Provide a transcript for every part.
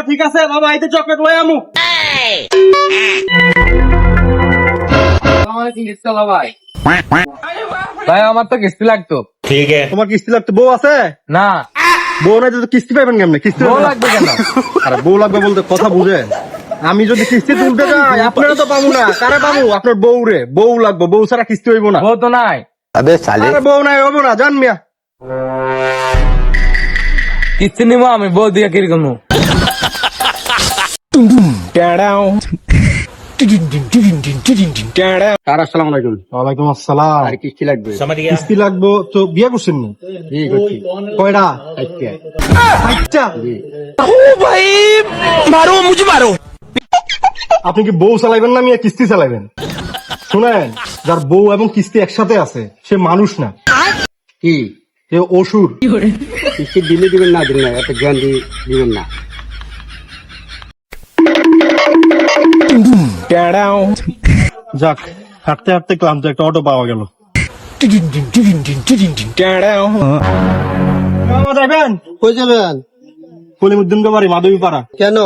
ঠিক আছে বাবা, আইতে চকলেট লই আমু। ভাই ভাই আমার তো কিস্তি লাগতো। তোমার কিস্তি লাগতো? বউ আছে না, বউ নাই তো কিস্তি পাইবেন কেমনে? কিস্তি বউ লাগবে কেন? আরে বউ লাগবে বলতে কথা বুঝে, আমি যদি কিস্তি তুলতে যাই আপনারা তো পাবো না। কারে পাবো? আপনার বউ রে, বউ লাগবে, বউ ছাড়া কিস্তি হইব না। বউ তো নাই। আরে বউ নাই হবো না, জান মিয়া। কিস্তি নিবো আমি, বউ দিয়ে কিরকম? আসসালামু আলাইকুম। ওয়ালাইকুম আসসালাম। আর কিস্তি লাগবে? কিস্তি লাগবে তো বিয়ে করছেন না? কয়টা? আচ্ছা আপনি কি বউ চালাইবেন না মিয়া কিস্তি চালাইবেন? শুনেন, যার বউ এবং কিস্তি একসাথে আছে সে মানুষ না, কি সে অসুর। কিস্তি দিলে দিবেন না দিবেন না, এত জ্ঞান দিয়ে দিবেন না। যাক, হাঁটতে হাঁটতে ক্লান্ত, একটা অটো পাওয়া গেল। যাবেন কই যাবেন? কলিমুদ্দিন বাড়ি, মাধবী পাড়া। কেন?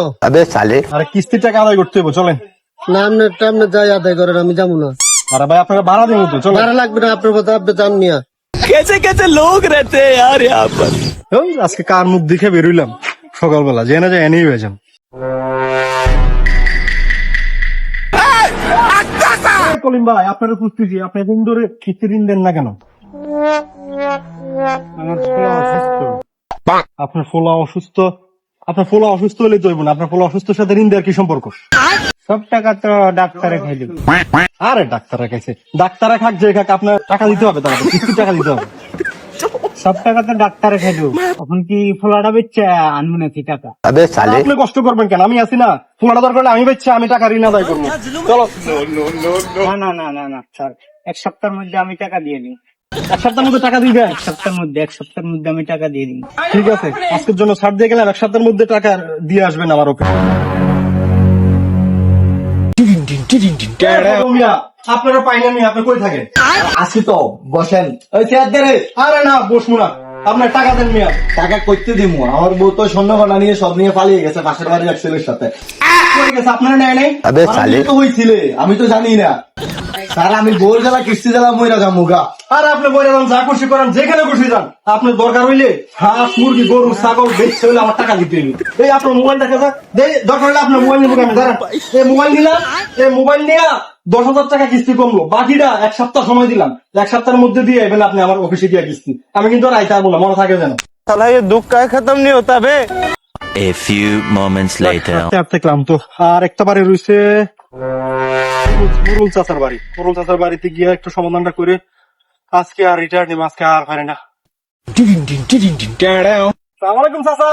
আরে কিস্তির টাকা আদায় করতে হবে, চলেন। না আপনার টামনে যাই আদায় করেন, আমি যাবো না। আরে ভাই আপনাকে ভাড়া দেবো তো, চলেন। ভাড়া লাগবে না, আপনার কথা আপনি যান নিয়া। ওই, আজকে কার মুখ দেখে বেরোইলাম সকালবেলা, যে না যে এনেই হয়েছেন। কলিম ভাই আপনার পুষতেছি, আপনি দিন ধরে কিস্তি ঋণ দেন না কেন? আমার ফোলা অসুস্থ। আপনার ফোলা অসুস্থ? আপনার ফোলা অসুস্থ হলে চলবে না, আপনার ফোলা অসুস্থের সাথে ঋণ দেওয়ার কি সম্পর্ক? সব টাকা তো ডাক্তারে খাই দেবে। আরে ডাক্তাররা খাইছে, ডাক্তারা খাক যে খাক, আপনার টাকা দিতে হবে, তার কিস্তি টাকা দিতে হবে। সব টাকা তো ডাক্তারে খাই দেবো। এখন কি ফোলাটা বেচছে আনবো নাকি টাকা? আপনি কষ্ট করবেন কেন? আমি আছি না, ফোলাটা দরকার হলে আমি বেচছি, আমি টাকা ঋণ আদায় করবো। চলো। না না না না না স্যার, এক সপ্তাহের মধ্যে আমি টাকা দিয়ে দিই। এক সপ্তাহের মধ্যে টাকা দিবেন? এক সপ্তাহের মধ্যে আমি টাকা দিয়ে দিই। ঠিক আছে, আজকের জন্য ছাড় দিয়ে গেলাম, এক সপ্তাহের মধ্যে টাকা দিয়ে আসবেন আমার। ওকে আপনারা পাইলেন, আপনি কই থাকেন? আসি তো, বসেন। ওই চেয়ার দে রে। আরে না, বসবো না, আপনার টাকা দেন মিয়া। টাকা করতে দিমু, আমার বউ তো স্বর্ণগয়না নিয়ে সব নিয়ে পালিয়ে গেছে পাশের বাড়ির এক ছেলের সাথে। কই গেছে? আপনারা নেয় নাই? আমি তো হইছিলে, আমি তো জানি না স্যার। আমি বউর জ্বালা কিস্তি জ্বালা মইরা যাবো গা। আর আপনি বলে যান, যা খুশি করেন, যেখানে খুশি যান। আপনার দরকার হইলে হাঁস মুরগি গরু ছাগল বেচতে হইলে আমার টাকা দিতে হইবে। এই আপনার মোবাইল দেখা যাক, দরকার হলে আপনার মোবাইল নিবো। আমি দাঁড়ান, এই মোবাইল নিলাম, এই মোবাইল নিয়ে 10,000 টাকা কিস্তি কমলো, বাকিটা এক সপ্তাহ সময় দিলাম। এক সপ্তাহের মধ্যে দিয়ে এবেন আপনি আমার অফিসে গিয়ে কিস্তি। আমি কিন্তু আর আইতে পারবো না, মনে থাকে যেন। তাহলে ये दुख का खत्म नहीं होता बे। A few moments later. হাঁটতে ক্লান্ত। আর একটা বাড়ি রয়েছে মুরুল চাচার বাড়ি। মুরুল চাচার বাড়িতে গিয়ে একটু সমাধানটা করে আজকে আর রিটায়ার নেব, আজকে আর পারে না। সালামালাইকুম চাচা।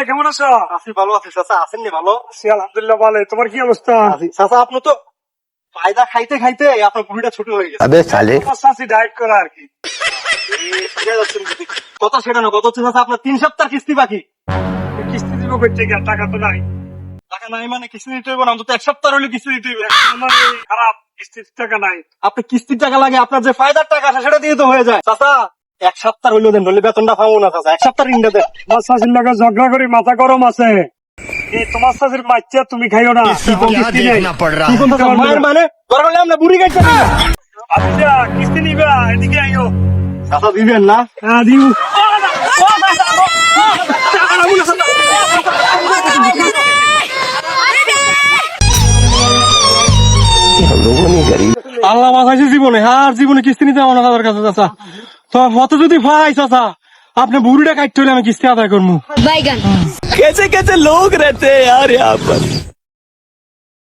কেমন আছো? আছি, ভালো আছি চাচা। আছেন নি ভালো? আলহামদুলিল্লাহ ভালো। তোমার কি অবস্থা? চাচা আপনি তো ফায়দা খাইতে খাইতে আপনার ভুঁড়িটা ছোট হয়ে গেছে। ডায়েট করা আর কি। কথা সেটা না, কথা হচ্ছে চাচা আপনার 3 সপ্তাহ কিস্তি বাকি। কিস্তি দিব করতে গিয়ে টাকা তো নাই। টাকা নাই মানে কিস্তি দিতে হইব না, অন্তত 1 সপ্তাহ হলে কিস্তি দিতে হইবে। আমার এই খারাপ কিস্তির টাকা নাই। আপনি কিস্তির টাকা লাগে, আপনার যে ফায়দার টাকা আছে সেটা দিয়ে তো হয়ে যায়। চাচা 1 সপ্তাহ হইলো দেন, নইলে বেতনটা পাবো না চাচা। 1 সপ্তাহ ঋণটা দেন। তোমার শাশুর লাগে ঝগড়া করি, মাথা গরম আছে। এই তোমার শাশুর বাচ্চা তুমি খাইও না। কি কোন চাচা? মায়ের মানে দরকার হলে আমরা বুড়ি গাইতে আচ্ছা কিস্তি নিবা, এদিকে আইও। চাচা দিবেন না? হ্যাঁ দিও। আল্লাহ বাঁচাইছে জীবনে, আর জীবনে কিস্তি নিতে আমার দাদার কাছে চাচা। তো হতে যদি ভাই চাচা আপনি বুড়িটা কাটতে হলে আমি কিস্তি আদায় করবো। बैगन कैसे कैसे लोग रहते हैं यार यहाँ पर।